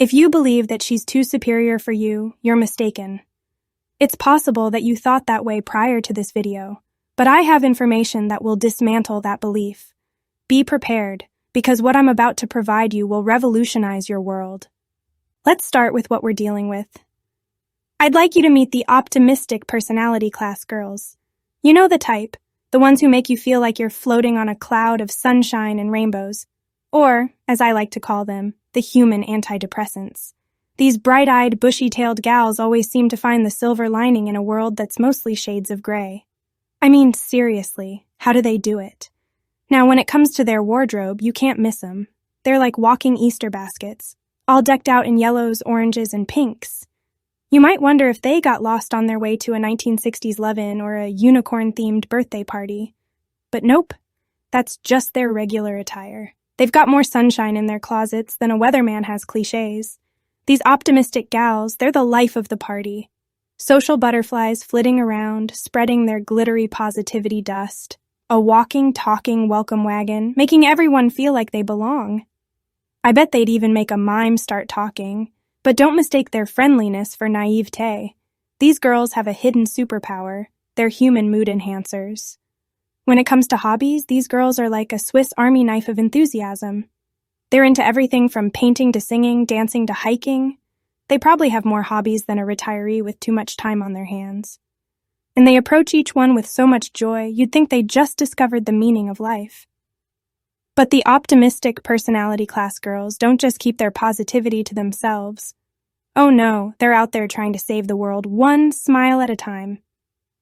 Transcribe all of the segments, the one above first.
If you believe that she's too superior for you, you're mistaken. It's possible that you thought that way prior to this video, but I have information that will dismantle that belief. Be prepared, because what I'm about to provide you will revolutionize your world. Let's start with what we're dealing with. I'd like you to meet the optimistic personality class girls. You know the type, the ones who make you feel like you're floating on a cloud of sunshine and rainbows, or, as I like to call them, the human antidepressants. These bright-eyed, bushy-tailed gals always seem to find the silver lining in a world that's mostly shades of gray. I mean, seriously, how do they do it? Now, when it comes to their wardrobe, you can't miss them. They're like walking Easter baskets, all decked out in yellows, oranges, and pinks. You might wonder if they got lost on their way to a 1960s love-in or a unicorn-themed birthday party. But nope, that's just their regular attire. They've got more sunshine in their closets than a weatherman has cliches. These optimistic gals, they're the life of the party. Social butterflies flitting around, spreading their glittery positivity dust. A walking, talking welcome wagon, making everyone feel like they belong. I bet they'd even make a mime start talking. But don't mistake their friendliness for naivete. These girls have a hidden superpower. They're human mood enhancers. When it comes to hobbies, these girls are like a Swiss Army knife of enthusiasm. They're into everything from painting to singing, dancing to hiking. They probably have more hobbies than a retiree with too much time on their hands. And they approach each one with so much joy, you'd think they just discovered the meaning of life. But the optimistic personality class girls don't just keep their positivity to themselves. Oh no, they're out there trying to save the world one smile at a time.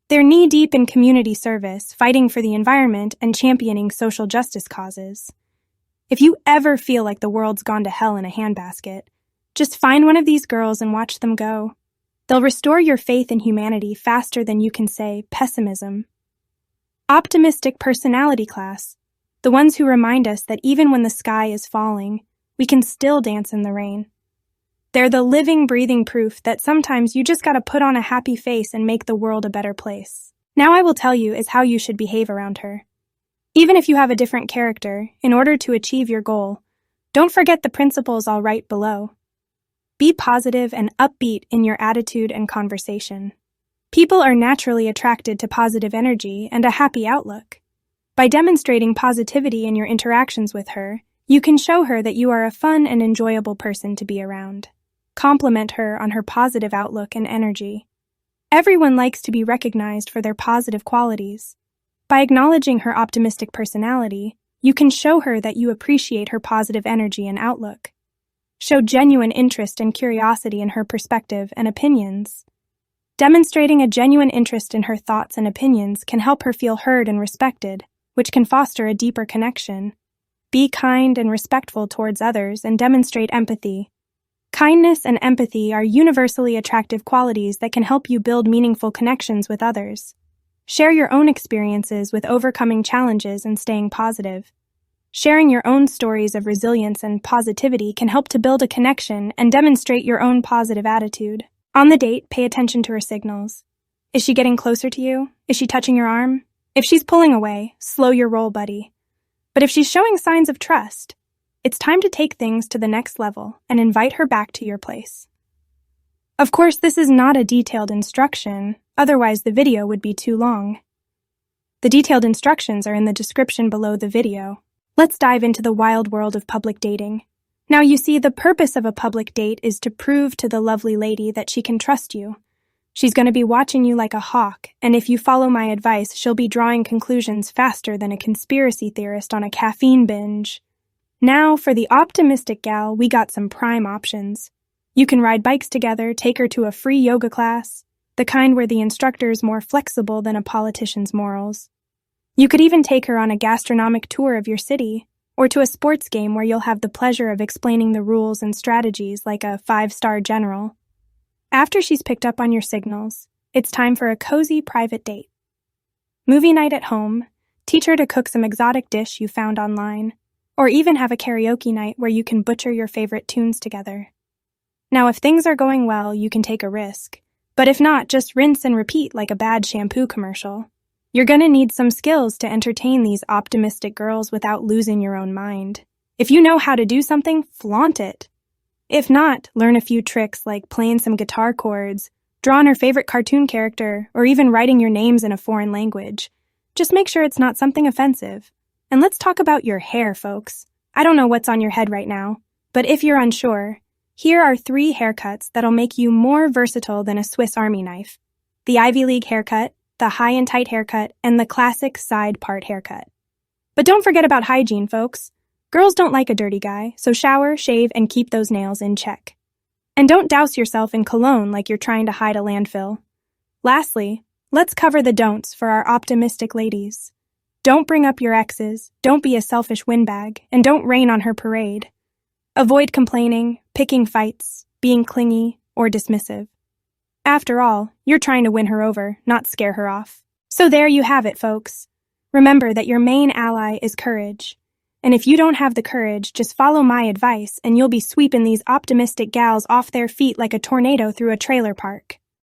They're knee-deep in community service, fighting for the environment and championing social justice causes. If you ever feel like the world's gone to hell in a handbasket, just find one of these girls and watch them go. They'll restore your faith in humanity faster than you can say pessimism. Optimistic personality class. The ones who remind us that even when the sky is falling, we can still dance in the rain. They're the living, breathing proof that sometimes you just gotta put on a happy face and make the world a better place. Now I will tell you is how you should behave around her. Even if you have a different character, in order to achieve your goal, don't forget the principles I'll write below. Be positive and upbeat in your attitude and conversation. People are naturally attracted to positive energy and a happy outlook. By demonstrating positivity in your interactions with her, you can show her that you are a fun and enjoyable person to be around. Compliment her on her positive outlook and energy. Everyone likes to be recognized for their positive qualities. By acknowledging her optimistic personality, you can show her that you appreciate her positive energy and outlook. Show genuine interest and curiosity in her perspective and opinions. Demonstrating a genuine interest in her thoughts and opinions can help her feel heard and respected, which can foster a deeper connection. Be kind and respectful towards others and demonstrate empathy. Kindness and empathy are universally attractive qualities that can help you build meaningful connections with others. Share your own experiences with overcoming challenges and staying positive. Sharing your own stories of resilience and positivity can help to build a connection and demonstrate your own positive attitude. On the date, pay attention to her signals. Is she getting closer to you? Is she touching your arm? If she's pulling away, slow your roll, buddy. But if she's showing signs of trust, it's time to take things to the next level and invite her back to your place. Of course, this is not a detailed instruction, otherwise the video would be too long. The detailed instructions are in the description below the video. Let's dive into the wild world of public dating. Now you see, the purpose of a public date is to prove to the lovely lady that she can trust you. She's going to be watching you like a hawk, and if you follow my advice, she'll be drawing conclusions faster than a conspiracy theorist on a caffeine binge. Now, for the optimistic gal, we got some prime options. You can ride bikes together, take her to a free yoga class, the kind where the instructor's more flexible than a politician's morals. You could even take her on a gastronomic tour of your city, or to a sports game where you'll have the pleasure of explaining the rules and strategies like a 5-star general. After she's picked up on your signals, it's time for a cozy private date. Movie night at home, teach her to cook some exotic dish you found online, or even have a karaoke night where you can butcher your favorite tunes together. Now, if things are going well, you can take a risk. But if not, just rinse and repeat like a bad shampoo commercial. You're gonna need some skills to entertain these optimistic girls without losing your own mind. If you know how to do something, flaunt it. If not, learn a few tricks like playing some guitar chords, drawing her favorite cartoon character, or even writing your names in a foreign language. Just make sure it's not something offensive. And let's talk about your hair, folks. I don't know what's on your head right now, but if you're unsure, here are 3 haircuts that'll make you more versatile than a Swiss Army knife. The Ivy League haircut, the high and tight haircut, and the classic side part haircut. But don't forget about hygiene, folks. Girls don't like a dirty guy, so shower, shave, and keep those nails in check. And don't douse yourself in cologne like you're trying to hide a landfill. Lastly, let's cover the don'ts for our optimistic ladies. Don't bring up your exes, don't be a selfish windbag, and don't rain on her parade. Avoid complaining, picking fights, being clingy, or dismissive. After all, you're trying to win her over, not scare her off. So there you have it, folks. Remember that your main ally is courage. And if you don't have the courage, just follow my advice and you'll be sweeping these optimistic gals off their feet like a tornado through a trailer park.